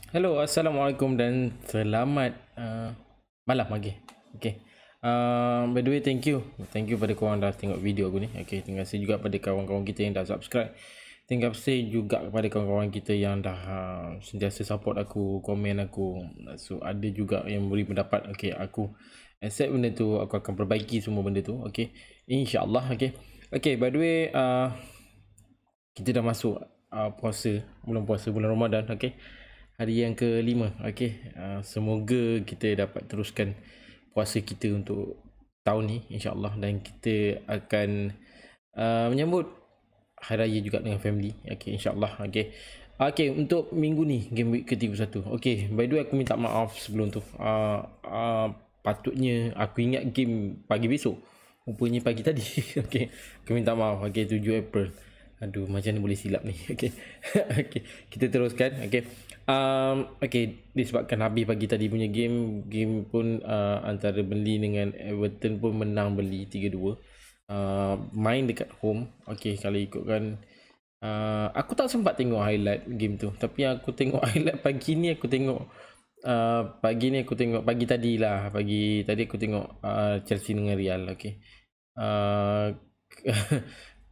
Hello, Assalamualaikum dan selamat malam lagi. Okay. By the way, thank you. Thank you pada korang dah tengok video aku ni. Okay, terima kasih juga pada kawan-kawan kita yang dah subscribe. Terima kasih juga kepada kawan-kawan kita yang dah sentiasa support aku, komen aku. So, ada juga yang beri pendapat. Okay, aku accept benda tu. Aku akan perbaiki semua benda tu. Okay, InsyaAllah. Okay. Okay, by the way, kita dah masuk puasa, bulan Ramadan. Okay, hari yang kelima. Okay, semoga kita dapat teruskan puasa kita untuk tahun ni insyaAllah, dan kita akan menyambut hari raya juga dengan family. Okay, insyaAllah. Okay, okay, untuk minggu ni game week ke-31. Okay, by the way aku minta maaf sebelum tu. Patutnya aku ingat game pagi besok, rupanya pagi tadi. Okay, aku minta maaf. Okay, 7 April. Aduh, macam ni boleh silap ni. Okay. Okay, kita teruskan. Okay. Okay, disebabkan habis pagi tadi punya game pun antara Burnley dengan Everton pun menang Burnley 3-2. Main dekat home. Okay, kalau ikutkan aku tak sempat tengok highlight game tu, tapi aku tengok highlight pagi ni. Aku tengok pagi tadi lah. Pagi tadi aku tengok Chelsea dengan Real. Okay.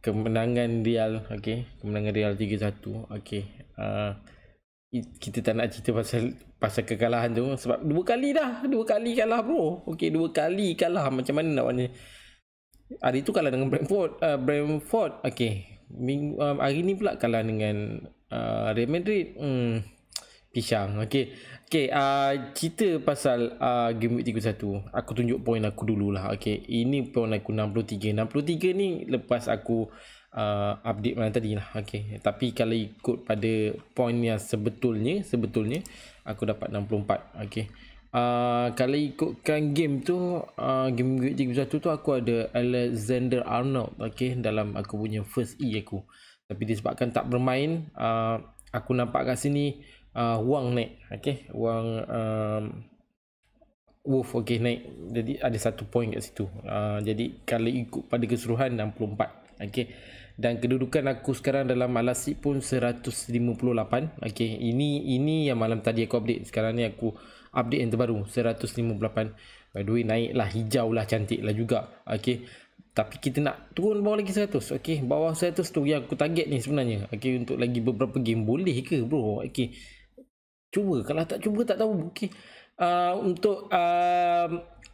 Kemenangan Real. Okay, kemenangan Real 3-1. Okay, kita tak nak cerita pasal kekalahan tu, sebab dua kali kalah bro. Okay, 2 kali kalah. Macam mana nak warna. Hari tu kalah dengan Brentford. Okay, hari ni pula kalah dengan Real Madrid. Pisang. Okay, cerita pasal game week 31. Aku tunjuk poin aku dululah. Okay, ini poin aku 63 ni lepas aku update malam tadi lah. Okay, tapi kalau ikut pada poin yang sebetulnya aku dapat 64. Okay, kalau ikutkan game tu, game week 31 tu aku ada Alexander Arnold. Okay, dalam aku punya first E aku, tapi disebabkan tak bermain, aku nampak kat sini Wang naik. Okay, Wang Wolf. Okay, naik. Jadi ada 1 poin kat situ. Jadi kalau ikut pada keseluruhan 64. Okay, dan kedudukan aku sekarang dalam Alasik pun 158. Okay, ini yang malam tadi aku update. Sekarang ni aku update yang terbaru 158. By the way, naik lah, hijau lah, cantik lah juga. Okay, tapi kita nak turun bawah lagi 100. Okay, bawah 100 tu yang aku target ni sebenarnya. Okay, untuk lagi beberapa game. Boleh ke bro? Okay, cuba. Kalau tak cuba tak tahu. Okay, untuk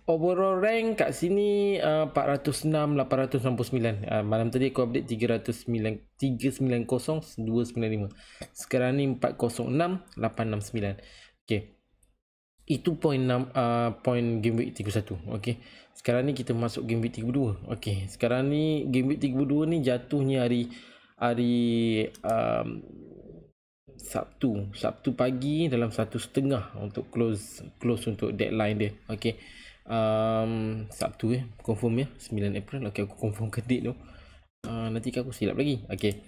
overall rank kat sini 406, 869. Malam tadi aku update 390, 295. Sekarang ni 406, 869. Okay, itu poin game week 31. Okay, sekarang ni kita masuk game week 32. Okay, sekarang ni game week 32 ni jatuhnya hari Sabtu pagi dalam 1:30 untuk close untuk deadline dia. Okay, Sabtu confirm ya, 9 April. Okay, aku confirm ke date tu. Nanti aku silap lagi. Okay,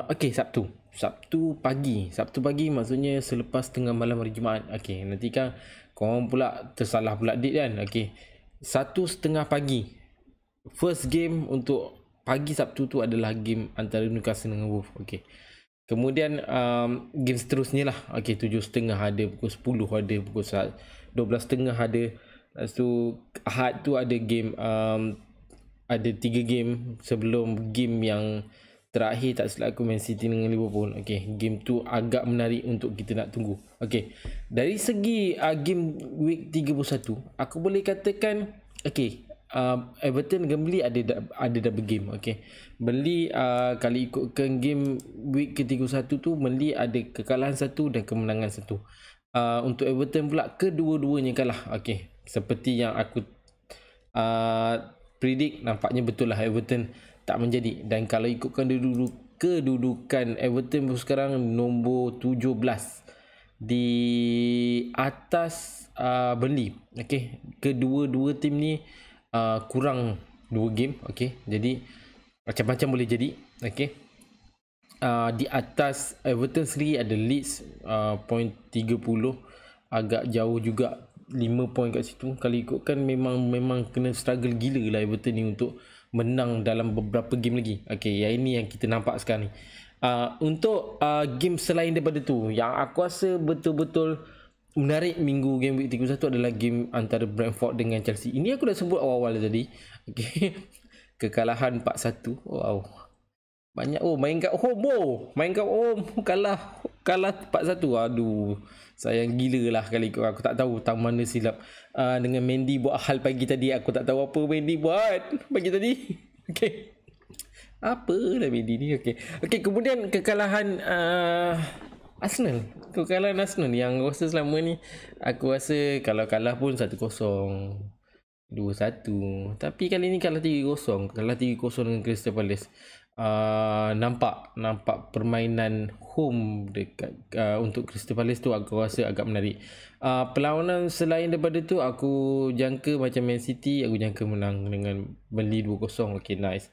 okay, Sabtu pagi maksudnya selepas tengah malam hari Jumaat. Okay, nanti kan korang pula tersalah pula date kan. Okay, 1:30 pagi first game untuk pagi Sabtu tu adalah game antara Newcastle dengan Wolves. Okay, kemudian game seterusnya lah. Okay, 7:30 ada, pukul 10 ada, pukul 12:30 ada. Lepas tu Ahad tu ada game, ada 3 game sebelum game yang terakhir, tak silap aku, Man City dengan Liverpool. Okay, game tu agak menarik untuk kita nak tunggu. Okay, dari segi game week 31 aku boleh katakan okay, Everton dengan Burnley ada double game. Okay, Burnley kalau ikutkan game week ke-31 tu, Burnley ada kekalahan 1 dan kemenangan 1. Untuk Everton pula kedua-duanya kalah. Okay, seperti yang aku predict, nampaknya betul lah Everton tak menjadi. Dan kalau ikutkan kedudukan Everton sekarang nombor 17 di atas Burnley. Okay, kedua-dua tim ni kurang 2 game. Okay, jadi macam-macam boleh jadi. Okay, di atas Everton sendiri ada Leeds point 30, agak jauh juga, 5 poin kat situ. Kalau ikutkan memang kena struggle gila lah Everton ni untuk menang dalam beberapa game lagi. Okay, yang ini yang kita nampak sekarang ni. Untuk game selain daripada tu, yang aku rasa betul-betul menarik minggu game week 31 adalah game antara Brentford dengan Chelsea. Ini aku dah sebut awal-awal tadi. Okay. Kekalahan 4-1. Wow. Banyak main kat home. Main kat home kalah 4-1. Aduh. Sayang gila lah kali aku tak tahu tang mana silap. Dengan Mendy buat hal pagi tadi, aku tak tahu apa Mendy buat pagi tadi. Okay. Apa lah Mendy ni. Okay. Kemudian kekalahan Arsenal. Kekalahan Arsenal yang rasa selama ni, aku rasa kalau kalah pun 1-0, 2-1. Tapi kali ni kalah 3-0. Kalah 3-0 dengan Crystal Palace. Nampak permainan home dekat untuk Crystal Palace tu aku rasa agak menarik. Perlawanan selain daripada tu, aku jangka macam Man City, aku jangka menang dengan Burnley 2-0. Okay, nice.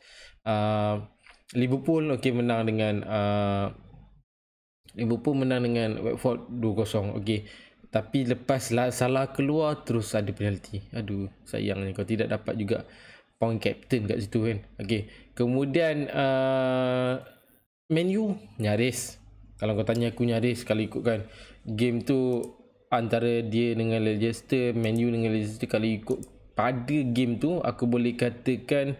Liverpool menang dengan Watford 2-0. Okay. Tapi lepas Salah keluar, terus ada penalti. Aduh, sayangnya kau tidak dapat juga point captain kat situ kan. Okay. Kemudian Man U nyaris. Kalau kau tanya aku, nyaris kalau ikutkan game tu antara dia dengan Leicester, Man U dengan Leicester, kalau ikut pada game tu, aku boleh katakan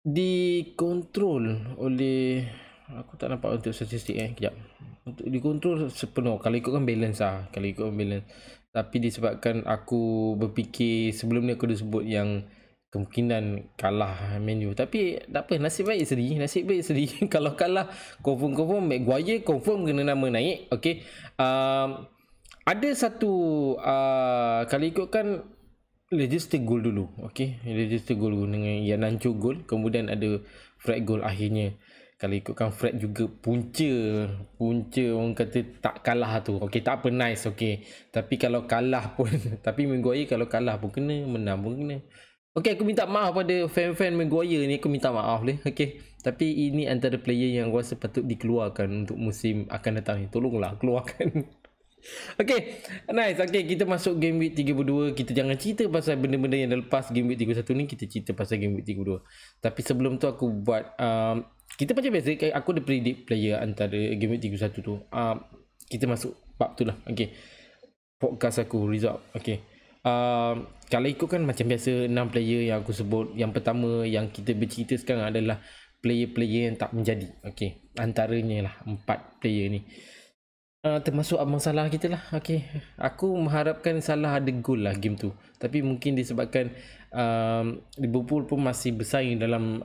dikontrol oleh, aku tak nampak untuk statistik kejap. Untuk dikontrol sepenuh kalau ikutkan balance tapi disebabkan aku berfikir sebelum ni aku dah sebut yang kemungkinan kalah Man U, tapi tak apa, nasib baik seri. Kalau kalah confirm Maguire confirm kena nama naik. Okay. Ada satu kalau ikutkan Leicester gol dulu. Okay, Leicester gol dengan Iheanacho gol, kemudian ada Fred gol akhirnya. Kalau ikutkan Fred juga punca orang kata tak kalah tu. Okay, tak apa, nice. Okay, tapi kalau kalah pun tapi Maguire kalau kalah pun kena, menang pun kena. Okay, aku minta maaf pada fan-fan Maguire ni, aku minta maaf leh. Okay, tapi ini antara player yang aku rasa patut dikeluarkan untuk musim akan datang ni. Tolonglah keluarkan. Okay, nice. Okay, kita masuk game week 32. Kita jangan cerita pasal benda-benda yang dah lepas game week 31 ni, kita cerita pasal game week 32. Tapi sebelum tu aku buat kita macam biasa, aku ada predict player antara game week 31 tu. Kita masuk bab tu lah. Okay, podcast aku result. Okay, kalau ikutkan macam biasa 6 player yang aku sebut. Yang pertama yang kita bercerita sekarang adalah player-player yang tak menjadi. Okay, antaranya lah 4 player ni. Termasuk Abang Salah kita lah. Okay, aku mengharapkan Salah ada gol lah game tu, tapi mungkin disebabkan Liverpool pun masih bersaing dalam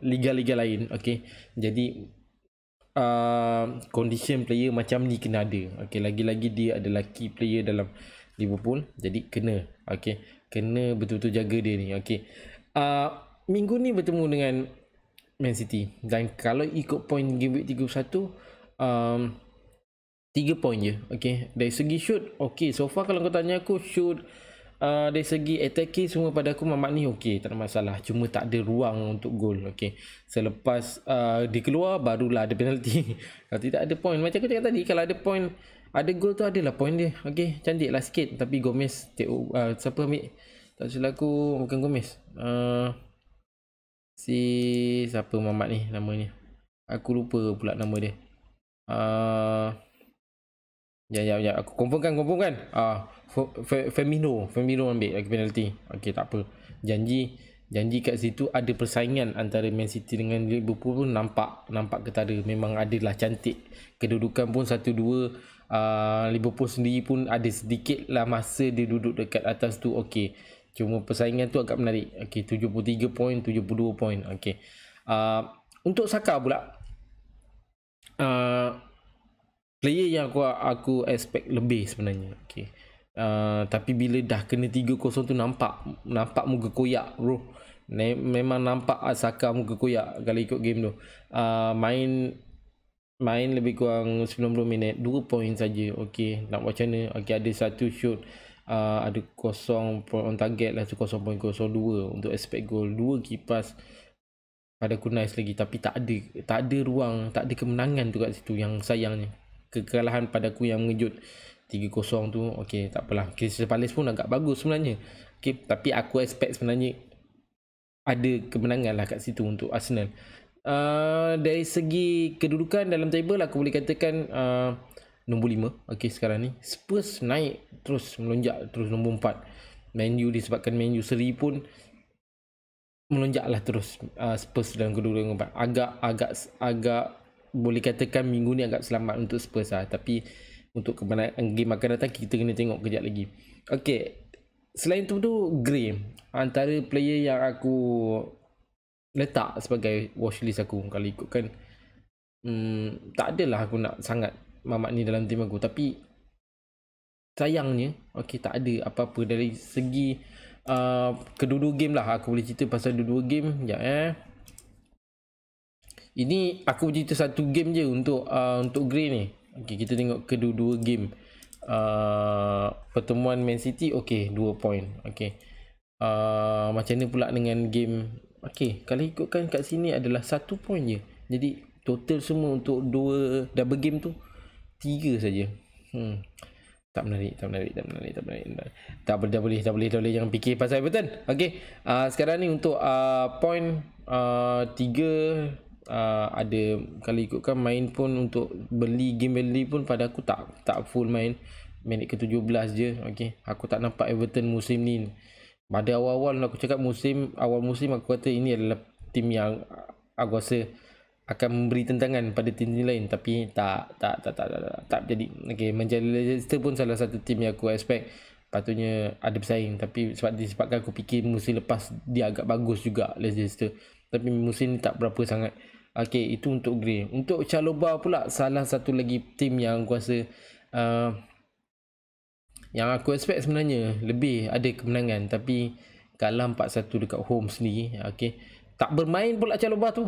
liga-liga lain. Okay, jadi condition player macam ni kena ada. Okay, lagi-lagi dia adalah key player dalam Liverpool, jadi kena. Okay, kena betul-betul jaga dia ni. Okay, minggu ni bertemu dengan Man City, dan kalau ikut point game week 31, 3 point je. Okay, dari segi shoot, okay, so far kalau kau tanya aku, shoot dari segi attacking semua pada aku Mamat ni okay, tak ada masalah. Cuma tak ada ruang untuk gol. Okay, selepas dia keluar barulah ada penalti. Kalau tidak ada point, macam aku cakap tadi, kalau ada point, ada gol tu adalah point dia. Okay, cantik lah sikit. Tapi Gomez siapa ambil, tak silap aku, bukan Gomez, si siapa Mamat ni namanya, aku lupa pula nama dia. Ya, aku confirmkan. Firmino ambil lagi penalti. Okey, tak apa. Janji kat situ ada persaingan antara Man City dengan Liverpool pun nampak ketara. Memang adalah cantik. Kedudukan pun 1-2. Liverpool sendiri pun ada sedikit lah masa dia duduk dekat atas tu. Okey, cuma persaingan tu agak menarik. Okey, 73 poin, 72 poin. Okey. Untuk Saka pula, player yang aku expect lebih sebenarnya. Okay. Tapi bila dah kena 3-0 tu nampak muka koyak bro. Memang nampak Saka muka koyak kalau ikut game tu. Main lebih kurang 90 minit, 2 poin saja. Okay, nak buat macam mana? Okay, ada satu shoot, ada 0 on target lah, 0.02 untuk expect goal. 2 kipas pada aku nice lagi, tapi tak ada ruang, tak ada kemenangan tu kat situ yang sayangnya. Kekalahan pada aku yang mengejut 3-0 tu. Okey, tak apalah. Crystal Palace pun agak bagus sebenarnya. Okey, tapi aku expect sebenarnya ada kemenangan lah kat situ untuk Arsenal. Dari segi kedudukan dalam table aku boleh katakan nombor 5. Okey, sekarang ni Spurs naik terus, melonjak terus nombor 4. Man U disebabkan Man U seri pun melonjaklah terus. Spurs dalam kedudukan keempat. Agak boleh katakan minggu ni agak selamat untuk Spurs lah. Tapi untuk kemenangan game akan datang kita kena tengok kejap lagi. Okey, selain tu Gray antara player yang aku letak sebagai watchlist aku. Kalau ikutkan tak adalah aku nak sangat Mamat ni dalam tim aku, tapi sayangnya tak ada apa-apa dari segi kedua-dua game lah. Aku boleh cerita pasal dua-dua game sekejap. Ini aku cerita satu game je untuk Gray ni. Okey, kita tengok kedua-dua game. Pertemuan Man City 2 point. Okey. Macam mana pula dengan game? Okey, kalau ikutkan kat sini adalah 1 point je. Jadi total semua untuk dua double game tu 3 saja. Tak menarik. Tak boleh jangan fikir pasal Everton. Okey. Sekarang ni untuk point 3 ada, kalau ikutkan main pun untuk beli pun pada aku tak full main. Minit ke-17 je. Okey. Aku tak nampak Everton musim ni. Pada awal-awal aku cakap awal musim aku kata ini adalah tim yang aku rasa akan memberi tentangan pada tim-tim lain, tapi tak jadi. Okey, Manchester pun salah satu tim yang aku expect patutnya ada bersaing, tapi disebabkan aku fikir musim lepas dia agak bagus juga Leicester, tapi musim ni tak berapa sangat. Okey, itu untuk Gray. Untuk Chalobah pula salah satu lagi tim yang aku rasa yang aku expect sebenarnya lebih ada kemenangan, tapi kalah 4-1 dekat home sendiri. Okey, tak bermain pula Chalobah tu.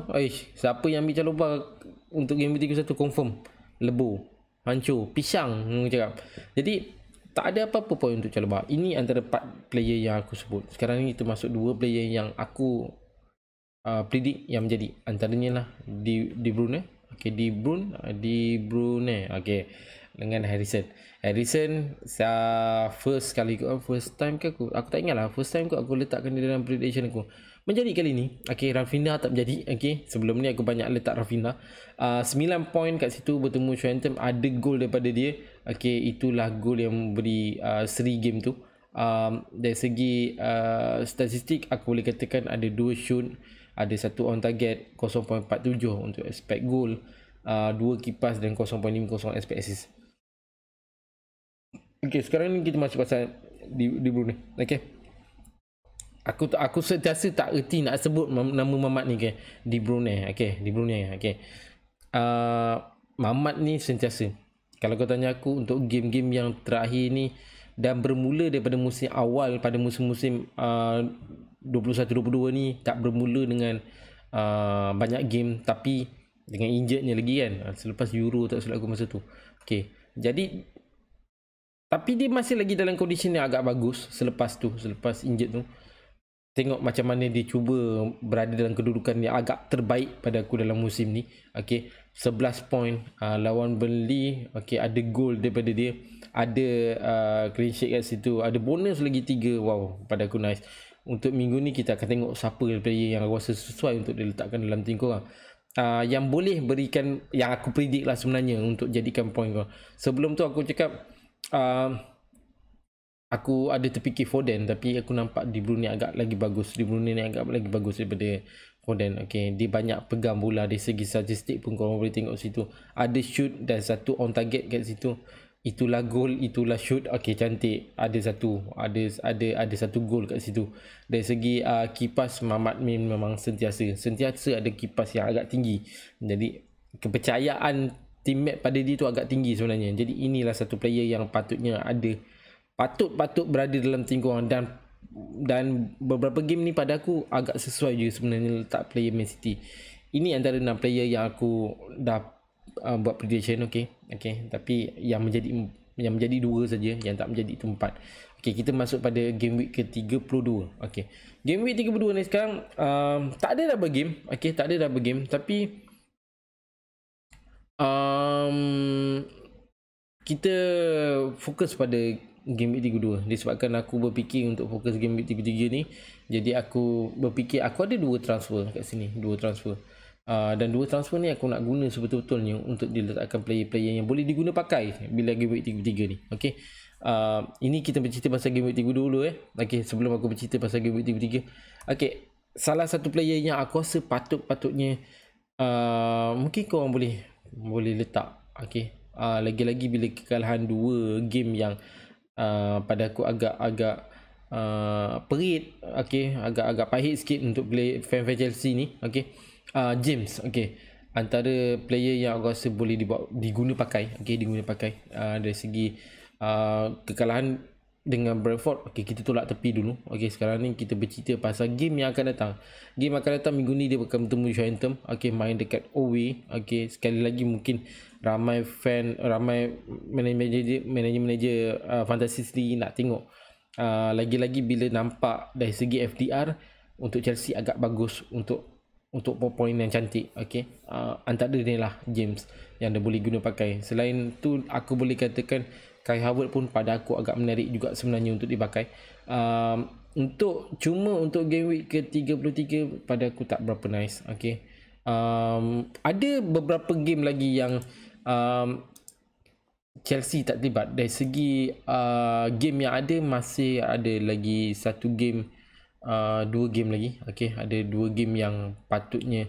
Siapa yang ambil Chalobah untuk game 3-1 confirm lebo, hancur, pisang cakap. Jadi tak ada apa-apa point untuk Chalobah. Ini antara 4 player yang aku sebut. Sekarang ni termasuk 2 player yang aku predict yang menjadi. Antaranya lah De Bruyne. Okey, De Bruyne. Okey, dengan Harrison first time ke aku tak ingat lah. First time aku letakkan dia dalam prediction aku. Menjadi kali ni. Okey, Rafinha tak menjadi. Okey, sebelum ni aku banyak letak Rafinha. 9 point kat situ bertemu Southampton, ada gol daripada dia. Okey, itulah gol yang beri seri game tu. Dari segi statistik aku boleh katakan ada 2 shoot, ada 1 on target, 0.47 untuk expect goal, 2 kipas dan 0.50 expect assist. Okey, sekarang ni kita masuk pasal De Bruyne. Okey, aku sentiasa tak erti nak sebut nama Mamat ni ke De Bruyne. Okey, De Bruyne. Okey, Mamat ni sentiasa, kalau kau tanya aku untuk game-game yang terakhir ni, dan bermula daripada musim awal pada musim-musim 21-22 ni, tak bermula dengan banyak game, tapi dengan injurednya lagi kan, selepas Euro tak silap aku masa tu. Okey, jadi tapi dia masih lagi dalam kondisi yang agak bagus selepas injured tu. Tengok macam mana dia cuba berada dalam kedudukan yang agak terbaik pada aku dalam musim ni. Okey, 11 point lawan Burnley. Okey, ada gol daripada dia, ada clean sheet kat situ, ada bonus lagi 3. Wow, pada aku nice. Untuk minggu ni kita akan tengok siapa player yang aku rasa sesuai untuk diletakkan dalam tim korang, yang boleh berikan, yang aku predict lah sebenarnya untuk jadikan point kau. Sebelum tu aku cakap aku ada terfikir Foden, tapi aku nampak De Bruyne agak lagi bagus. De Bruyne ni agak lagi bagus daripada Foden. Okey, dia banyak pegang bola. Dari segi statistik pun korang boleh tengok situ, ada shoot dan 1 on target kat situ. Itulah gol, itulah shoot. Okey, cantik. Ada satu gol kat situ. Dari segi kipas, Mamat Min memang sentiasa ada kipas yang agak tinggi. Jadi kepercayaan teammate pada dia tu agak tinggi sebenarnya. Jadi inilah satu player yang patutnya ada, patut berada dalam tim korang, dan beberapa game ni pada aku agak sesuai je sebenarnya letak player Man City. Ini antara 6 player yang aku dah buat prediction. Okey, tapi yang menjadi 2 saja, yang tak menjadi itu 4. Okey, kita masuk pada game week ke-32. Okey, game week 32 ni sekarang tak ada double game. Okey, tak ada double game, tapi kita fokus pada game week 32. Disebabkan aku berfikir untuk fokus game week 33 ni, jadi aku berfikir aku ada 2 transfer kat sini, 2 transfer. Dan dua transfer ni aku nak guna sebetul-betulnya untuk diletakkan player-player yang boleh diguna pakai bila game week 3 ni. Okey. Ini kita bercerita pasal game week 3 dulu Okey, sebelum aku bercerita pasal game week 3. Okey, salah satu player yang aku rasa patutnya mungkin korang boleh letak. Okey. Lagi-lagi bila kekalahan 2 game yang pada aku agak perit, okey, agak pahit sikit untuk play fan-fan Chelsea ni. Okey. James, okey, antara player yang aku rasa boleh diguna pakai, okey, diguna pakai dari segi kekalahan dengan Brentford. Okey, kita tolak tepi dulu. Okey, sekarang ni kita bercerita pasal game yang akan datang. Game akan datang minggu ni dia akan bertemu Southampton. Okey, main dekat away. Okey, sekali lagi mungkin ramai manager fantasy sendiri nak tengok. Lagi-lagi bila nampak dari segi FDR untuk Chelsea agak bagus untuk poin yang cantik. Okey, antara dia lah James yang dia boleh guna pakai. Selain tu aku boleh katakan Kai Havertz pun pada aku agak menarik juga sebenarnya untuk dipakai. Untuk game week ke-33 pada aku tak berapa nice. Okey, ada beberapa game lagi yang Chelsea tak terlibat. Dari segi game yang ada, masih ada lagi satu game, 2 game lagi. Okey, ada 2 game yang patutnya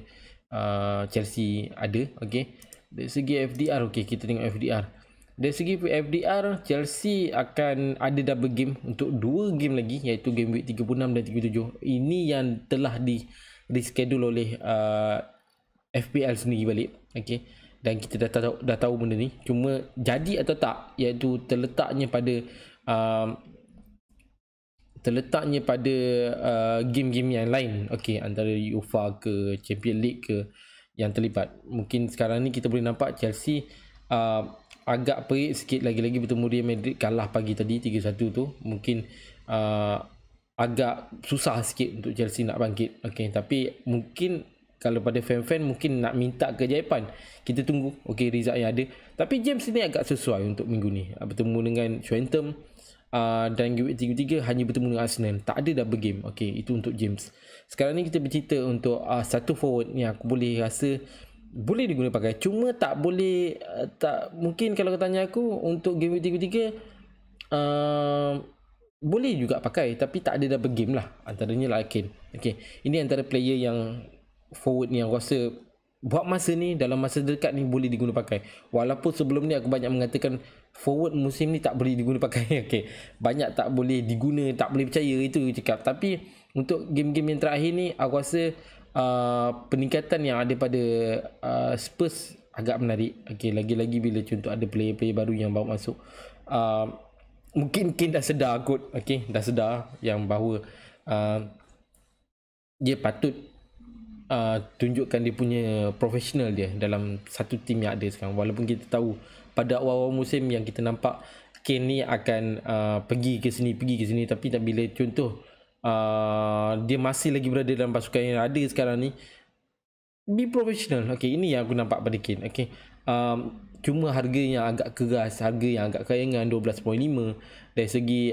Chelsea ada. Okey, dari segi FDR, okey, kita tengok FDR. Dari segi FDR, Chelsea akan ada double game untuk 2 game lagi, iaitu game week 36 dan 37. Ini yang telah reschedule oleh FPL sendiri balik. Okey, dan kita dah tahu benda ni. Cuma jadi atau tak, iaitu terletaknya pada game-game yang lain. Okey, antara UEFA ke Champions League ke yang terlibat. Mungkin sekarang ni kita boleh nampak Chelsea agak perit sikit. Lagi-lagi bertemu Real Madrid, kalah pagi tadi 3-1 tu. Mungkin agak susah sikit untuk Chelsea nak bangkit. Okey, tapi mungkin kalau pada fan-fan mungkin nak minta keajaiban, kita tunggu result yang ada. Tapi James ni agak sesuai untuk minggu ni, bertemu dengan Southampton. Dan game week 33 hanya bertemu dengan Arsenal, tak ada double game. Okey, itu untuk James. Sekarang ni kita bercerita untuk satu forward yang aku boleh rasa boleh diguna pakai. Cuma tak boleh, mungkin kalau tanya aku untuk game week 33 boleh juga pakai, tapi tak ada double game lah. Antaranya lah Kane. Okey, ini antara player yang forward ni yang aku rasa buat masa ni, dalam masa dekat ni boleh diguna pakai. Walaupun sebelum ni aku banyak mengatakan forward musim ni tak boleh diguna pakai. Okey, banyak tak boleh diguna, tak boleh percaya, itu cakap. Tapi untuk game-game yang terakhir ni aku rasa peningkatan yang ada pada Spurs agak menarik. Okey, lagi-lagi bila contoh ada player-player baru yang baru masuk. Mungkin Kane dah sedar kot. Okey, dah sedar yang bahawa dia patut tunjukkan dia punya profesional dia dalam satu tim yang ada sekarang. Walaupun kita tahu pada awal-awal musim yang kita nampak Kane ni akan pergi ke sini, tapi tak, bila contoh dia masih lagi berada dalam pasukan yang ada sekarang ni, be professional. Okey, ini yang aku nampak pada Kane. Okey, cuma harga yang agak keras, harga yang agak kayangan 12.5. Dari segi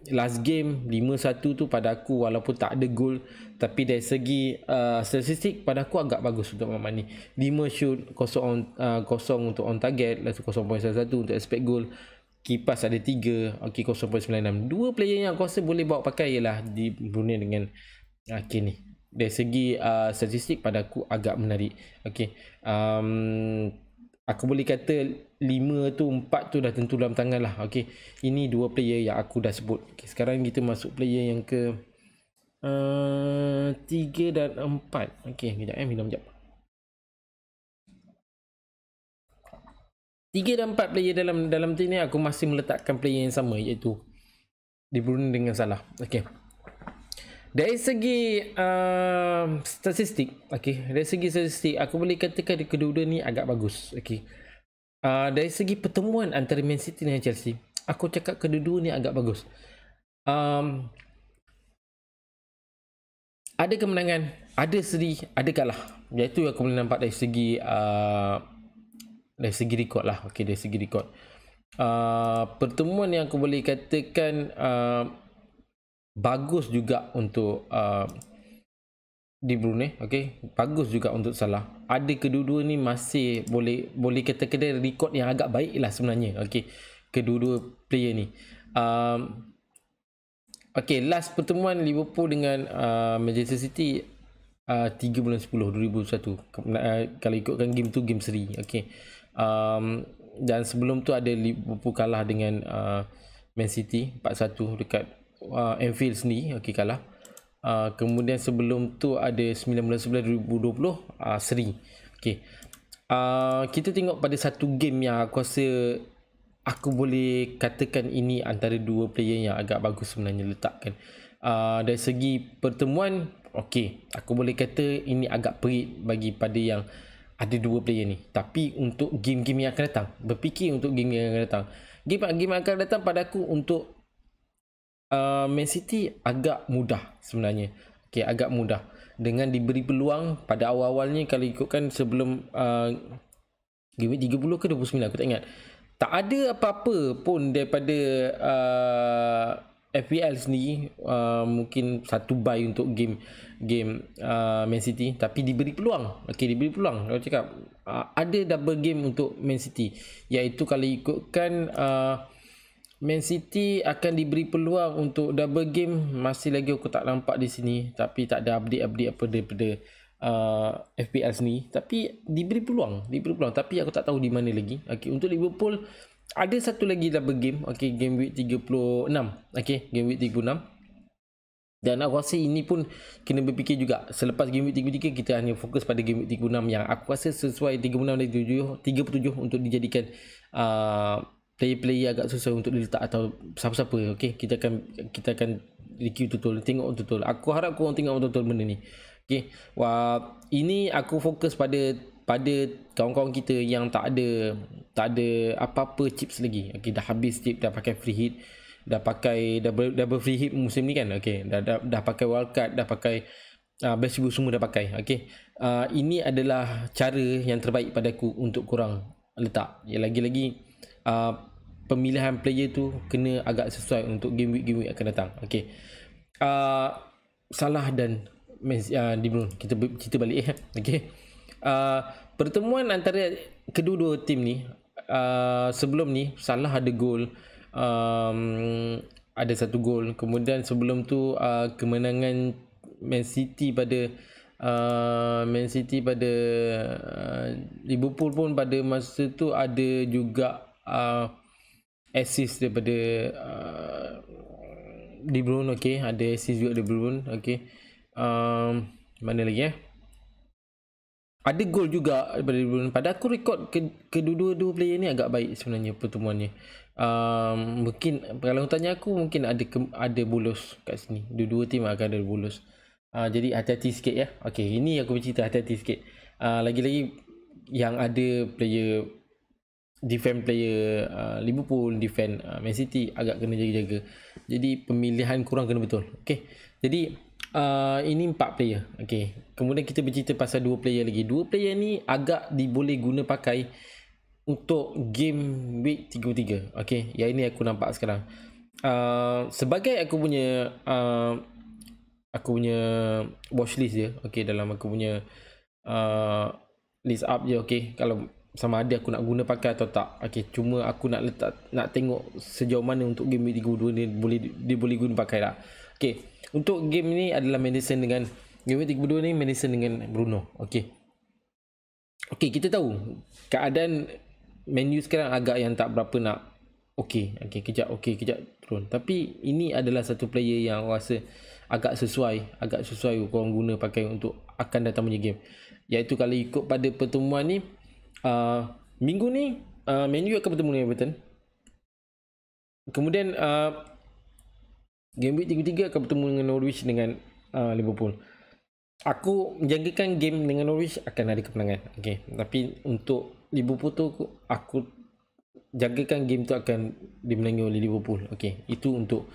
last game 5-1 tu pada aku, walaupun tak ada gol, tapi dari segi statistik pada aku agak bagus untuk Mamat ni. 5 shoot, 0 untuk on target, lepas 0.11 untuk expect goal. Kipas ada 3, okey, 0.96. Dua player yang aku rasa boleh bawa pakai ialah di Brunei dengan Kane ni. Dari segi statistik pada aku agak menarik. Okey, aku boleh kata 5 tu, 4 tu dah tentu dalam tangan lah. Okey, ini dua player yang aku dah sebut. Okey, sekarang kita masuk player yang ke 3 dan 4. Okey, kejap minum sekejap. 3 dan 4 player dalam tim ni aku masih meletakkan player yang sama, iaitu De Bruyne dengan Salah. Okey, dari segi statistik, aku boleh katakan kedua-dua ni agak bagus. Okey, dari segi pertemuan antara Man City dan Chelsea, aku cakap kedua-dua ni agak bagus. Ada kemenangan, ada seri, ada kalah. Iaitu aku boleh nampak dari segi rekod lah. Okey, dari segi rekod, pertemuan yang aku boleh katakan bagus juga untuk De Bruyne, okey, bagus juga untuk Salah. Ada kedua-dua ni masih boleh kata rekod yang agak baik lah sebenarnya. Okey, kedua-dua player ni. Okey, last pertemuan Liverpool dengan Manchester City 3 bulan 10 2021. Kalau ikutkan game tu game seri. Okey. Dan sebelum tu ada Liverpool kalah dengan Man City 4-1 dekat Anfield sendiri. Okey, kalah. Kemudian sebelum tu ada 9 bulan 11 2020 seri. Okey. Kita tengok pada satu game yang aku rasa aku boleh katakan ini antara dua player yang agak bagus sebenarnya letakkan. Dari segi pertemuan, okey, aku boleh kata ini agak perit bagi pada yang ada dua player ni. Tapi untuk game-game yang akan datang, berfikir untuk game yang akan datang, game yang akan datang pada aku untuk Man City agak mudah sebenarnya. Okey, agak mudah dengan diberi peluang pada awal-awalnya. Kalau ikutkan sebelum game week 30 ke 29 aku tak ingat, tak ada apa-apa pun daripada FPL sendiri. Mungkin satu buy untuk game Man City, tapi diberi peluang. Okey, diberi peluang. Kalau cakap ada double game untuk Man City, iaitu kalau ikutkan Man City akan diberi peluang untuk double game. Masih lagi aku tak nampak di sini, tapi tak ada update apa daripada FPL sendiri. Tapi diberi peluang. Tapi aku tak tahu di mana lagi. Okey, untuk Liverpool ada satu lagi double game. Okey, game week 36. Okey, game week 36. Dan aku rasa ini pun kena berfikir juga. Selepas game week 33, kita hanya fokus pada game week 36 yang aku rasa sesuai 36 dan 37 untuk dijadikan player-player agak susah untuk diletak atau siapa-siapa. Okey, kita akan review betul, tengok betul. Aku harap korang tengok betul benda ni. Okey, wah, ini aku fokus pada kawan-kawan kita yang tak ada apa-apa chips lagi. Okey, dah habis chip, dah pakai free hit, dah pakai double free hit musim ni kan. Okey, dah pakai wildcard, dah pakai best view, semua dah pakai. Okey, ini adalah cara yang terbaik pada aku untuk korang letak. Ya, lagi-lagi pemilihan player tu kena agak sesuai untuk game week akan datang. Okey, Salah dan De Bruyne, kita cerita balik. Okey, pertemuan antara kedua-dua tim ni, sebelum ni Salah ada gol, ada satu gol. Kemudian sebelum tu kemenangan Man City pada Liverpool pun pada masa tu ada juga assist daripada De Bruyne. Okey, ada assist juga De Bruyne. Okey, mana lagi ada gol juga daripada De Bruyne. Pada aku rekod kedua-dua player ni agak baik sebenarnya pertemuan ni. Mungkin kalau tanya aku, mungkin ada bolos kat sini. Dua-dua tim akan ada bolos. Jadi hati-hati sikit ya. Okey, ini aku bercerita hati-hati sikit. Lagi-lagi yang ada defend player Liverpool, defend Man City, agak kena jaga-jaga. Jadi pemilihan kurang kena betul. Okey, jadi ini 4 player. Okey, kemudian kita bercerita pasal 2 player lagi. 2 player ni agak boleh guna pakai untuk game week 33. Okey, yang ini aku nampak sekarang. Sebagai aku punya watchlist dia. Okey, dalam aku punya list up je. Okey, kalau sama ada aku nak guna pakai atau tak. Okey, cuma aku nak tengok sejauh mana untuk game week 32 ni dia boleh guna pakai tak. Okey, untuk game ni adalah Madison dengan game week 32 ni, Madison dengan Bruno. Okey, kita tahu keadaan Man U sekarang agak yang tak berapa nak okey, kejap turun. Tapi ini adalah satu player yang aku rasa agak sesuai korang guna pakai untuk akan datang punya game. Iaitu kalau ikut pada pertemuan ni, minggu ni Man U akan bertemu dengan Everton. Kemudian game week 33 akan bertemu dengan Norwich dengan Liverpool. Aku menjangkakan game dengan Norwich akan ada kemenangan. Okey, tapi untuk Liverpool tu aku jangkakan game tu akan dimenangi oleh Liverpool. Okey, itu untuk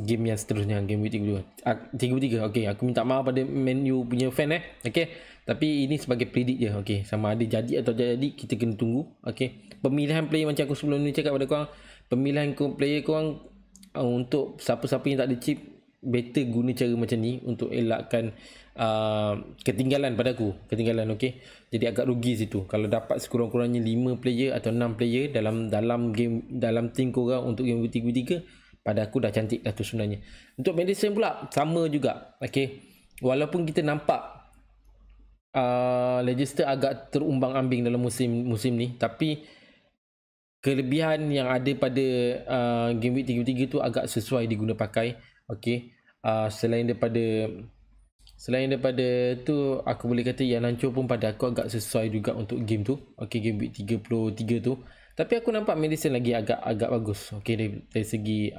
game yang seterusnya, game week 33. Okey, aku minta maaf pada Man U punya fan okey, tapi ini sebagai predict je. Okey, sama ada jadi atau tak jadi kita kena tunggu. Okey, pemilihan player macam aku sebelum ni cakap pada korang, pemilihan player korang untuk siapa-siapa yang tak ada chip, better guna cara macam ni untuk elakkan ketinggalan pada aku. Ketinggalan, okey. Jadi agak rugi situ. Kalau dapat sekurang-kurangnya 5 player atau 6 player dalam game, dalam team korang untuk game week 3, pada aku dah cantik dah tu sebenarnya. Untuk Madison pula sama juga. Okey. Walaupun kita nampak Leicester agak terumbang-ambing dalam musim ni, tapi kelebihan yang ada pada game week 3 tu agak sesuai diguna pakai. Okey. Selain daripada tu, aku boleh kata yang Nacho pun pada aku agak sesuai juga untuk game tu. Okey, game week 33 tu. Tapi aku nampak Madison lagi agak bagus. Okey, dari segi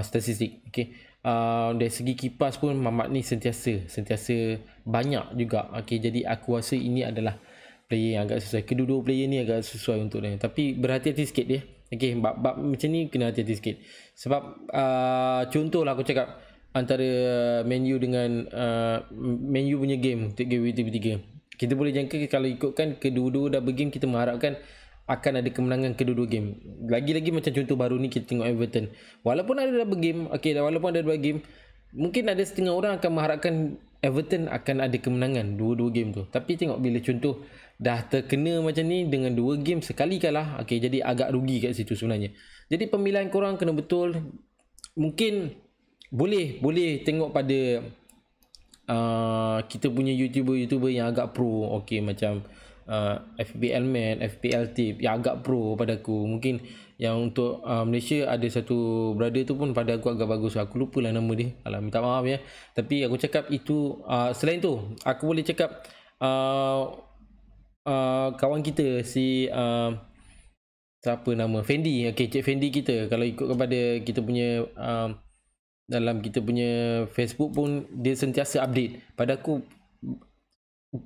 statistik. Okey. Dari segi kipas pun Mamat ni sentiasa banyak juga. Okey, jadi aku rasa ini adalah player yang agak sesuai. Kedua-dua player ni agak sesuai untuk dia. Tapi berhati-hati sikit dia. Okey, bab macam ni kena hati-hati sikit. Sebab contohlah aku cakap antara Man U dengan Man U punya game untuk game week 3. Kita boleh jangka kalau ikutkan kedua-dua double game, kita mengharapkan akan ada kemenangan kedua-dua game. Lagi-lagi macam contoh baru ni kita tengok Everton. Walaupun ada double game, walaupun ada double game, mungkin ada setengah orang akan mengharapkan Everton akan ada kemenangan dua-dua game tu. Tapi tengok bila contoh dah terkena macam ni dengan 2 game sekali kalah, jadi agak rugi kat situ sebenarnya. Jadi pemilihan korang kena betul. Mungkin boleh tengok pada kita punya YouTuber yang agak pro, macam FPL Man, FPL Tip yang agak pro pada aku. Mungkin yang untuk Malaysia ada satu brother tu pun pada aku agak bagus. Aku lupa lah nama dia. Alah, minta maaf ya. Tapi aku cakap itu selain tu aku boleh cakap kawan kita si siapa nama, Fendi. Cik Fendi kita, kalau ikut kepada kita punya dalam kita punya Facebook pun dia sentiasa update pada aku.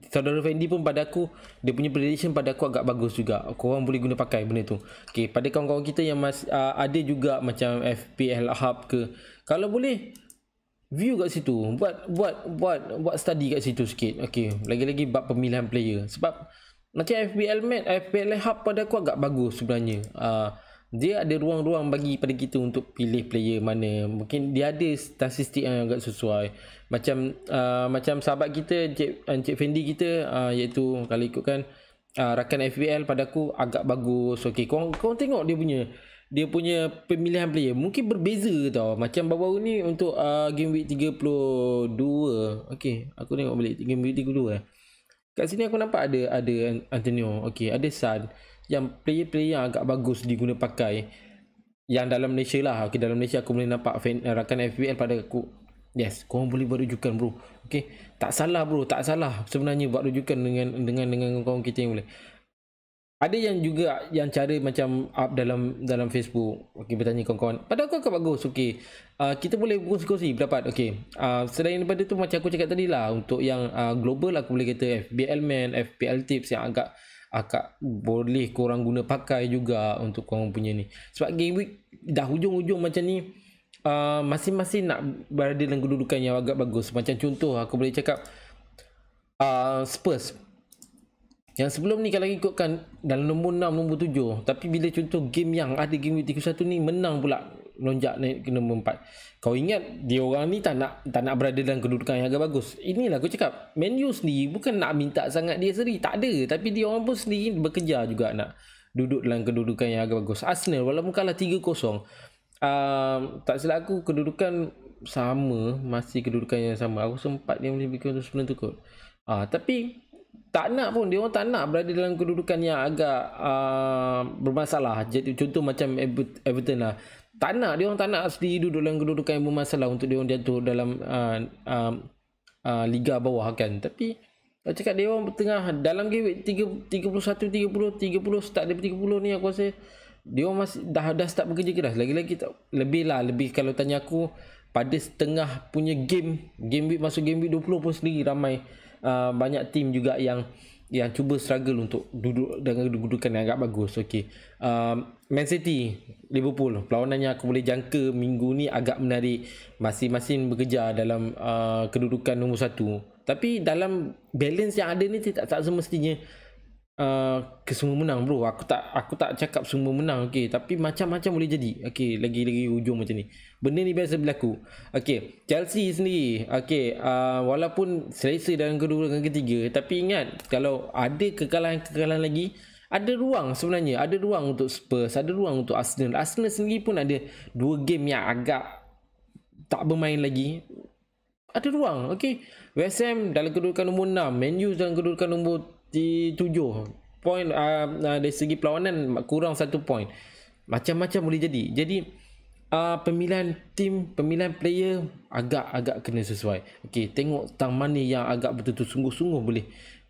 Saudara Fendi pun pada aku, dia punya prediction pada aku agak bagus juga. Korang boleh guna pakai benda tu. Pada kawan-kawan kita yang masih ada juga macam FPL Hub ke, kalau boleh view kat situ, buat study kat situ sikit. Lagi-lagi bab pemilihan player. Sebab macam FPL Hub pada aku agak bagus sebenarnya. Dia ada ruang-ruang bagi pada kita untuk pilih player mana. Mungkin dia ada statistik yang agak sesuai. Macam sahabat kita Encik Fendi kita, iaitu kalau ikutkan rakan FPL pada aku agak bagus. Korang tengok dia punya pemilihan player mungkin berbeza tau. Macam baru-baru ni untuk game week 32. Aku tengok balik game week 32. Kat sini aku nampak ada Antonio, ada San, yang player-player yang agak bagus diguna pakai. Yang dalam Malaysia lah. Dalam Malaysia aku boleh nampak rakan FPL pada aku. Yes, korang boleh buat rujukan bro. Tak salah bro, tak salah sebenarnya buat rujukan dengan kawan kita yang boleh. Ada yang juga yang cara macam up dalam Facebook. Bertanya kawan-kawan. Pada aku agak bagus. Kita boleh kongsi pendapat. Selain daripada tu macam aku cakap tadi lah, untuk yang global aku boleh kata FPL Man, FPL Tips yang agak boleh korang guna pakai juga untuk korang punya ni. Sebab game week dah hujung-hujung macam ni, masing-masing nak berada dalam kedudukan yang agak bagus. Macam contoh aku boleh cakap Spurs yang sebelum ni kalau ikutkan dalam nombor 6, nombor 7, tapi bila contoh game yang ada game week 31 ni menang pula, lonjak naik ke nombor 4. Kau ingat dia orang ni tak nak berada dalam kedudukan yang agak bagus. Inilah aku cakap, Man U sendiri bukan nak minta sangat dia sendiri, tak ada, tapi dia orang pun sendiri bekerja juga nak duduk dalam kedudukan yang agak bagus. Arsenal walaupun kalah 3-0, tak silap aku kedudukan sama, masih kedudukan yang sama. Aku sempat dia boleh bikin untuk sebelum tu kot. Tapi tak nak pun, dia orang tak nak berada dalam kedudukan yang agak bermasalah. Jadi contoh macam Everton lah, tak nak, dia orang tak nak sendiri duduk dalam kedudukan yang bermasalah untuk dia orang jatuh dalam liga bawah kan. Tapi aku cakap dia orang tengah dalam game 31, 30, start dari 30 ni, aku rasa dia orang masih dah start bekerja keras. Lagi-lagi lebih kalau tanya aku, pada setengah punya game week masuk game week 20 pun sendiri ramai banyak tim juga yang cuba struggle untuk duduk dengan kedudukan yang agak bagus. Man City, Liverpool, perlawanan yang aku boleh jangka minggu ni agak menarik. Masing-masing bekerja dalam kedudukan nombor 1. Tapi dalam balance yang ada ni tak semestinya Kesemua menang bro. Aku tak cakap semua menang, okey, tapi macam-macam boleh jadi. Okey, lagi hujung macam ni. Benda ni biasa berlaku. Okey, Chelsea sendiri, okey, walaupun selesa dalam kedua dan ketiga, tapi ingat kalau ada kekalahan lagi, ada ruang sebenarnya, ada ruang untuk Spurs, ada ruang untuk Arsenal. Arsenal sendiri pun ada 2 game yang agak tak bermain lagi. Ada ruang, okey. West Ham dalam kedudukan nombor 6, Man U dalam kedudukan nombor 7 point, dari segi perlawanan kurang 1 point. Macam-macam boleh jadi. Jadi pemilihan tim, pemilihan player agak kena sesuai. Okey, tengok tang mana yang agak betul-betul sungguh-sungguh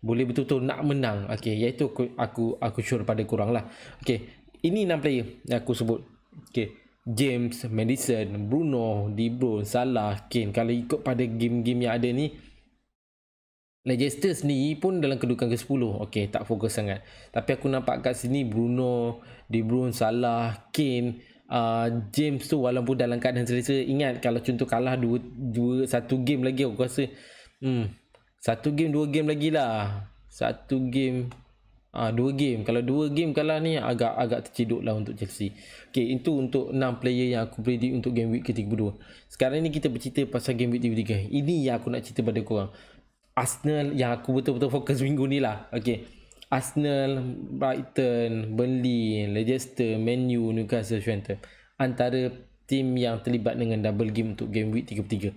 boleh betul-betul nak menang. Okey, iaitu aku sure pada kurang lah. Okey, ini 6 player yang aku sebut. Okey, James, Maddison, Bruno, De Bruyne, Salah, Kane. Kalau ikut pada game-game yang ada ni, Leicester sendiri pun dalam kedudukan ke-10. Okey, tak fokus sangat. Tapi aku nampak kat sini Bruno, De Bruyne, Salah, Kane, James tu walaupun dalam keadaan selesa. Ingat kalau contoh kalah satu game lagi, aku rasa satu game, 2 game lagi lah. Satu game, 2 game. Kalau 2 game kalah ni agak terciduk lah untuk Chelsea. Okey, itu untuk 6 player yang aku predict untuk game week ke-32. Sekarang ni kita bercerita pasal game week 33. Ini yang aku nak cerita pada korang. Arsenal yang aku betul-betul fokus minggu ni lah. Okay, Arsenal, Brighton, Burnley, Leicester, Man U, Newcastle, Southampton, antara tim yang terlibat dengan double game untuk game week 33.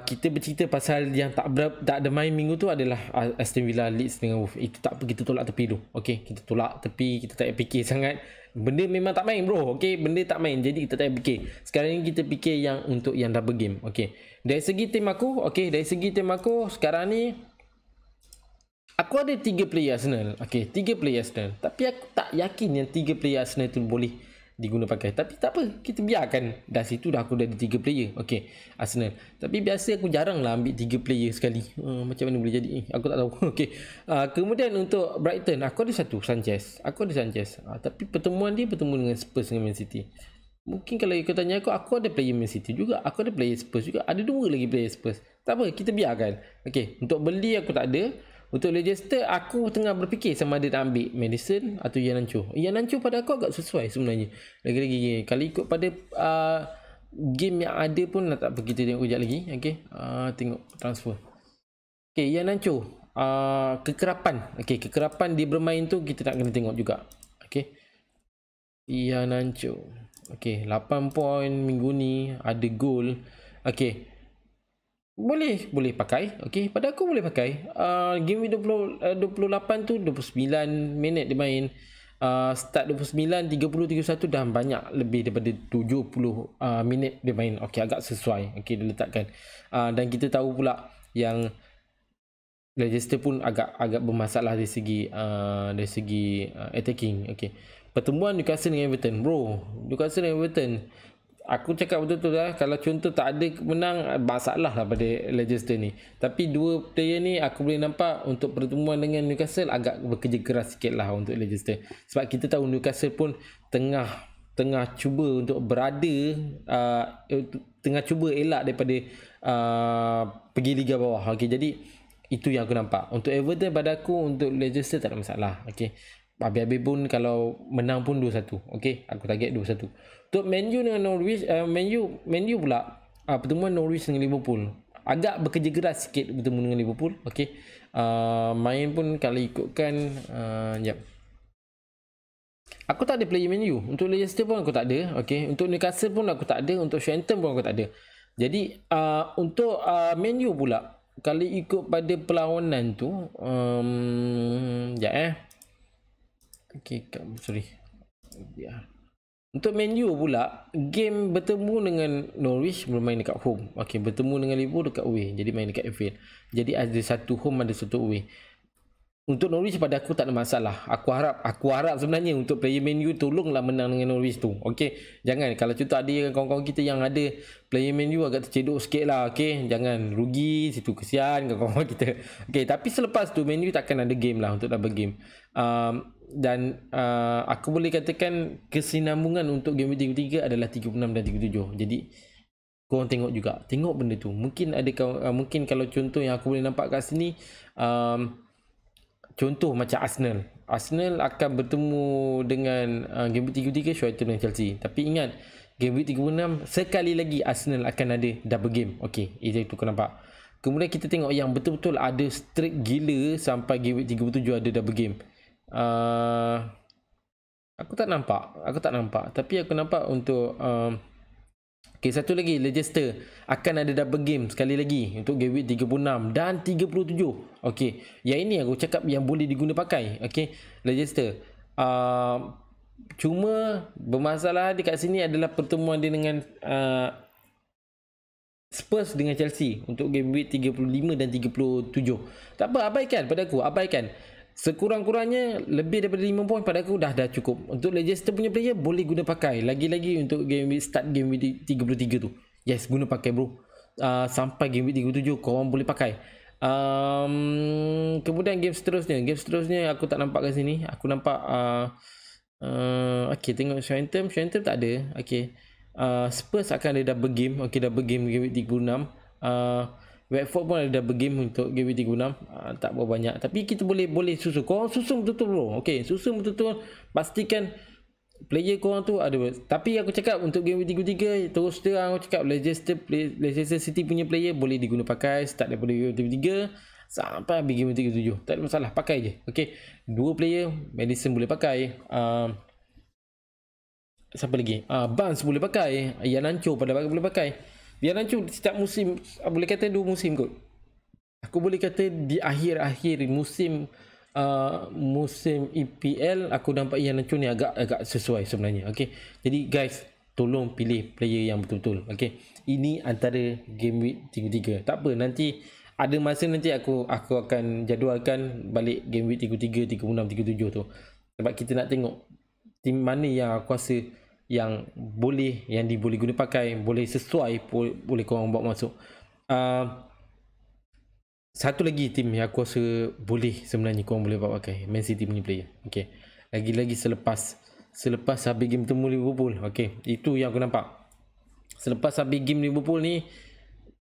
Kita bercerita pasal yang tak ada main minggu tu adalah Aston Villa, Leeds dengan Wolves. Itu tak apa, kita tolak tepi tu. Okay, kita tolak tepi, kita tak payah fikir sangat. Benda memang tak main bro. Okay, benda tak main, jadi kita tak payah fikir. Sekarang ni kita fikir yang untuk yang double game. Okay, dari segi tim aku, sekarang ni aku ada 3 player Arsenal. Okay, 3 player Arsenal. Tapi aku tak yakin yang 3 player Arsenal tu boleh diguna pakai. Tapi tak apa, kita biarkan. Dah situ dah aku dah ada 3 player. Okay, Arsenal. Tapi biasa aku jarang lah ambil 3 player sekali. Macam mana boleh jadi? Aku tak tahu. Okay. Kemudian untuk Brighton, aku ada satu, Sanchez. Tapi pertemuan dia bertemu dengan Spurs dengan Man City. Mungkin kalau kau tanya aku ada player Man City juga. Aku ada player Spurs juga. Ada 2 lagi player Spurs. Tak apa, kita biarkan. Okay, untuk beli aku tak ada. Untuk Leicester, aku tengah berfikir sama ada nak ambil Maddison atau Ian Ancho. Ian Ancho pada aku agak sesuai sebenarnya. Lagi-lagi kalau ikut pada game yang ada pun, tak apa, kita tengok kejap lagi. Okay, tengok transfer. Okay, Ian Ancho, kekerapan dia bermain tu kita nak kena tengok juga. Okay, Ian Ancho, okay, 8 point minggu ni, ada gol. Okay, boleh pakai. Okey, pada aku boleh pakai. Game week 28 tu 29 minit dia main. Start 29, 30, 31 dah banyak lebih daripada 70 minit dia main. Okey, agak sesuai. Okey, dia letakkan. Dan kita tahu pula yang Leicester pun agak bermasalah dari segi attacking. Okey. Pertemuan Newcastle dengan Everton, bro. Newcastle dengan Everton, aku cakap betul-betul lah, kalau contoh tak ada menang, masalah lah pada Leicester ni. Tapi 2 player ni aku boleh nampak untuk pertemuan dengan Newcastle agak bekerja keras sikit lah untuk Leicester. Sebab kita tahu Newcastle pun tengah cuba untuk berada, tengah cuba elak daripada pergi Liga Bawah. Okay, jadi itu yang aku nampak. Untuk Everton pada aku, untuk Leicester tak ada masalah. Okay, habis-habis pun kalau menang pun 2-1. Okay, aku target 2-1. Untuk Man U dengan Norwich, Man U pula, pertemuan Norwich dengan Liverpool agak bekerja keras sikit bertemu dengan Liverpool. Okay, main pun kalau ikutkan, aku tak ada player Man U. Untuk Leicester pun aku tak ada. Okay, untuk Newcastle pun aku tak ada. Untuk Southampton pun aku tak ada. Jadi untuk Man U pula, kalau ikut pada perlawanan tu, okay, sorry. Untuk Man U pula, game bertemu dengan Norwich bermain dekat home. Okey, bertemu dengan Liverpool dekat away. Jadi main dekat Anfield. Jadi ada satu home, ada satu away. Untuk Norwich pada aku tak ada masalah. Aku harap sebenarnya untuk player Man U tolonglah menang dengan Norwich tu. Okey, jangan kalau contoh ada kawan-kawan kita yang ada player Man U agak tercedok sikit lah. Okey, jangan rugi situ, kesian kawan-kawan kita. Okey, tapi selepas tu Man U takkan ada game lah untuk double game. Dan aku boleh katakan kesinambungan untuk game 33 adalah 36 dan 37. Jadi korang tengok benda tu. Mungkin ada mungkin kalau contoh yang aku boleh nampak kat sini, contoh macam Arsenal akan bertemu dengan game week 33 short term dengan Chelsea. Tapi ingat, game week 36 sekali lagi Arsenal akan ada double game. Okey, itu kau nampak. Kemudian kita tengok yang betul-betul ada streak gila sampai game week 37 ada double game. Aku tak nampak. Tapi aku nampak untuk okay, satu lagi, Leicester akan ada double game sekali lagi untuk game week 36 dan 37. Okey, yang ini aku cakap yang boleh diguna pakai. Okey, Leicester. Cuma bermasalah dekat sini adalah pertemuan dia dengan Spurs dengan Chelsea untuk game week 35 dan 37. Tak apa, abaikan pada aku, abaikan. Sekurang-kurangnya lebih daripada 5 poin pada aku dah cukup. Untuk Leicester punya player boleh guna pakai. Lagi-lagi untuk game week start game week 33 tu. Yes, guna pakai bro. Sampai game week 37 korang boleh pakai. Kemudian game seterusnya aku tak nampak kat sini. Aku nampak okay, tengok Southampton tak ada. Okay, Spurs akan ada double game. Okay, double game week 36. Watford pun ada double game untuk game week 36. Tak berapa banyak, tapi kita boleh susun. Korang susun betul-betul bro. Okay, susun betul-betul. Pastikan player korang tu ada. Tapi aku cakap untuk game week 33, terus terang aku cakap Leicester City punya player boleh diguna pakai start daripada game week 33 sampai habis game week 37. Tak ada masalah, pakai je. Okay, 2 player Madison boleh pakai. Siapa lagi? Barnes boleh pakai. Ian Ancho pada boleh pakai. Ian Ancho setiap musim, boleh kata 2 musim kot. Aku boleh kata di akhir-akhir musim musim EPL aku nampak Ian Ancho ni agak sesuai sebenarnya. Okay, jadi guys, tolong pilih player yang betul-betul. Okay, ini antara game week 33. Tak apa, nanti ada masa nanti aku akan jadualkan balik game week 33, 36, 37 tu. Sebab kita nak tengok tim mana yang aku rasa yang boleh guna pakai, boleh sesuai, boleh korang bawa masuk. Satu lagi tim yang aku rasa boleh sebenarnya korang boleh bawa pakai, Man City punya player. Okay, lagi-lagi selepas habis game temu Liverpool. Okay, itu yang aku nampak. Selepas habis game Liverpool ni,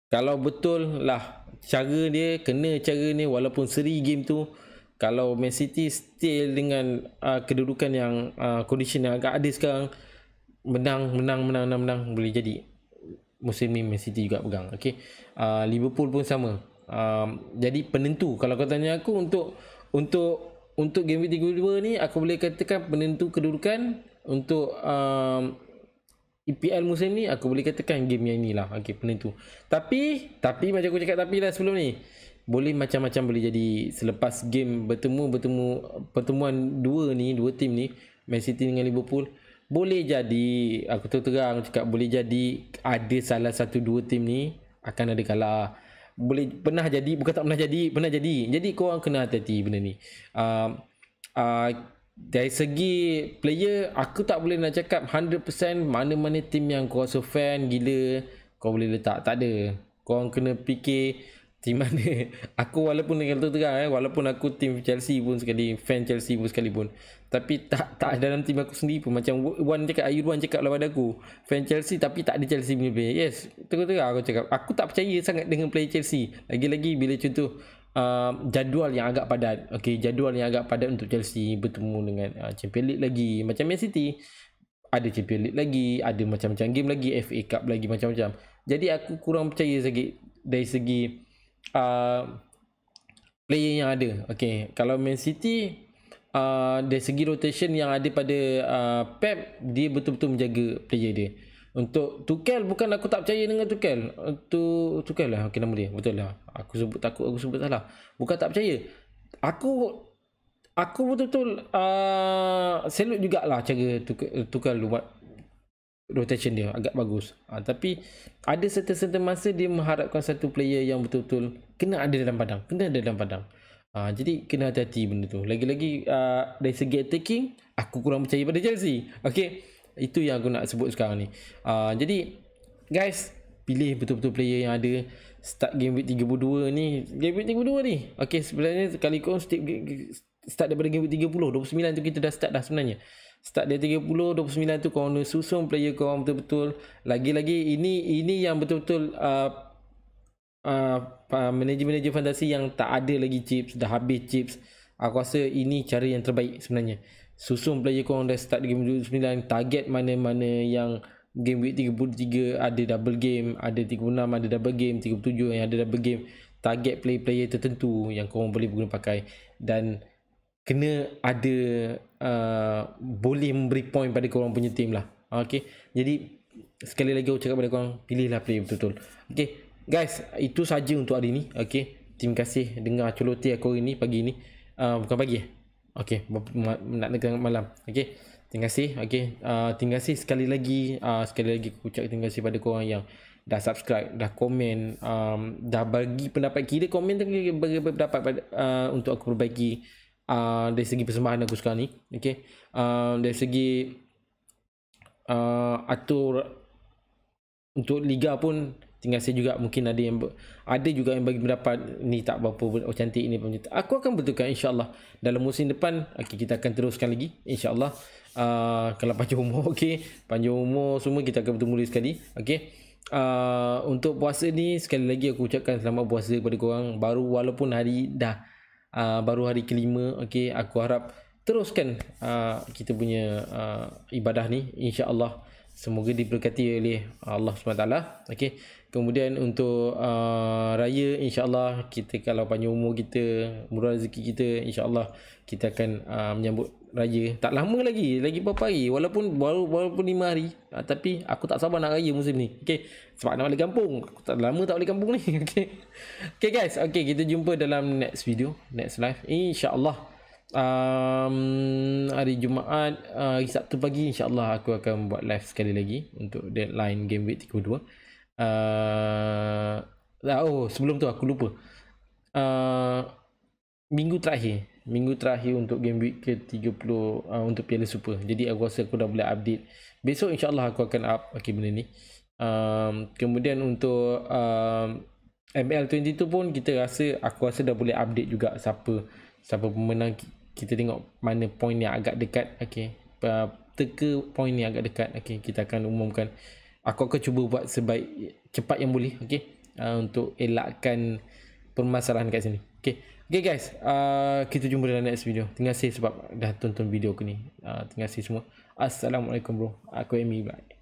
kalau betul lah cara ni, walaupun seri game tu, kalau Man City still dengan kedudukan yang condition yang agak adil sekarang, menang, boleh jadi musim ni Man City juga pegang. Okay, Liverpool pun sama. Jadi penentu, kalau kau tanya aku untuk game week 32 ni, aku boleh katakan penentu kedudukan untuk EPL musim ni, aku boleh katakan game yang inilah. Okay, penentu. Tapi macam aku cakap tapi lah sebelum ni, boleh macam-macam boleh jadi. Selepas game pertemuan dua tim ni, Man City dengan Liverpool, boleh jadi, aku terang cakap, boleh jadi ada salah satu 2 tim ni akan ada kalah. Pernah jadi, bukan tak pernah jadi, pernah jadi. Jadi korang kena hati-hati benda ni. Dari segi player, aku tak boleh nak cakap 100% mana-mana tim yang kau rasa fan gila kau boleh letak. Tak ada. Korang kena fikir tim mana. Aku walaupun dengan terang walaupun aku tim Chelsea pun sekali, fan Chelsea pun sekalipun, tapi tak dalam tim aku sendiri pun. Macam Ayurwan cakap lah pada aku, fan Chelsea tapi tak ada Chelsea punya player. Yes, terang aku cakap, aku tak percaya sangat dengan player Chelsea. Lagi-lagi bila contoh jadual yang agak padat. Okay, jadual yang agak padat untuk Chelsea bertemu dengan Champions League lagi. Macam Man City ada Champions League lagi, ada macam-macam game lagi, FA Cup lagi, macam-macam. Jadi aku kurang percaya dari segi player yang ada. Okay, kalau Man City dari segi rotation yang ada pada Pep, dia betul-betul menjaga player dia. Untuk Tuchel, bukan aku tak percaya dengan Tuchel. Untuk Tuchel lah, okay, nama dia. Betul lah. Aku sebut salah. Bukan tak percaya. Aku betul-betul salute jugalah cara Tuchel buat rotation dia agak bagus. Tapi ada certain masa dia mengharapkan satu player yang betul-betul kena ada dalam padang. Jadi kena hati-hati benda tu. Lagi-lagi dari segi attacking, aku kurang percaya pada Chelsea. Okay, itu yang aku nak sebut sekarang ni. Jadi guys, pilih betul-betul player yang ada. Start game week 32 ni. Okay, sebenarnya sekali kau start daripada game week 29 tu kita dah start dah sebenarnya. Start dari 30, 29 tu kau susun player kau betul-betul. Lagi-lagi ini yang betul-betul manager fantasi yang tak ada lagi chips, dah habis chips. Aku rasa ini cara yang terbaik sebenarnya. Susun player korang dah start game 29, target mana-mana yang game week 33 ada double game, ada 36 ada double game, 37 yang ada double game. Target player-player tertentu yang korang boleh guna pakai, dan kena ada boleh memberi point pada korang punya team lah. Okay, jadi sekali lagi aku cakap pada korang, pilihlah player betul-betul. Okay guys, itu saja untuk hari ni. Okay, terima kasih dengar celoteh aku hari ni, pagi ni. Bukan pagi okay, nak dengar malam. Okay, terima kasih. Okay, terima kasih sekali lagi. Sekali lagi aku ucap terima kasih pada korang yang dah subscribe, dah komen, dah bagi pendapat. Kira komen bagi pendapat untuk aku perbaiki dari segi persembahan aku sekarang ni. Okay, dari segi atur untuk liga pun tinggal saya juga. Mungkin ada juga yang bagi pendapat ni tak berapa cantik, ini pun cantik. Aku akan betulkan insyaAllah dalam musim depan. Okay, kita akan teruskan lagi insyaAllah. Kalau panjang umur, okay, panjang umur semua, kita akan bertemu lagi sekali. Okay, untuk puasa ni sekali lagi aku ucapkan selamat puasa kepada korang. Walaupun hari dah baru hari kelima. Okay, aku harap teruskan kita punya ibadah ni insyaAllah. Semoga diberkati oleh Allah SWT. Okay, kemudian untuk raya insyaAllah, kita kalau panjang umur kita, murah rezeki kita, insyaAllah kita akan menyambut raya. Tak lama lagi berapa hari, walaupun 5 hari, tapi aku tak sabar nak raya musim ni. Okay, sebab nak balik kampung. Aku tak lama tak balik kampung ni. Okay, okay guys, okay, kita jumpa dalam next video, next live insyaAllah. Hari Jumaat, hari Sabtu pagi insyaAllah aku akan buat live sekali lagi untuk deadline game week 32. Sebelum tu aku lupa, minggu terakhir untuk game week ke 30 untuk Piala Super. Jadi aku rasa aku dah boleh update. Besok insyaAllah aku akan up benda ni. Kemudian untuk ML22 pun aku rasa dah boleh update juga siapa pemenang. Kita tengok mana point yang agak dekat. Okay, teka point yang agak dekat. Okay, kita akan umumkan. Aku akan cuba buat cepat yang boleh. Okay, untuk elakkan permasalahan kat sini. Okay, okay guys, kita jumpa dalam next video. Terima kasih sebab dah tonton video aku ni. Terima kasih semua. Assalamualaikum bro. Aku Amy. Bye.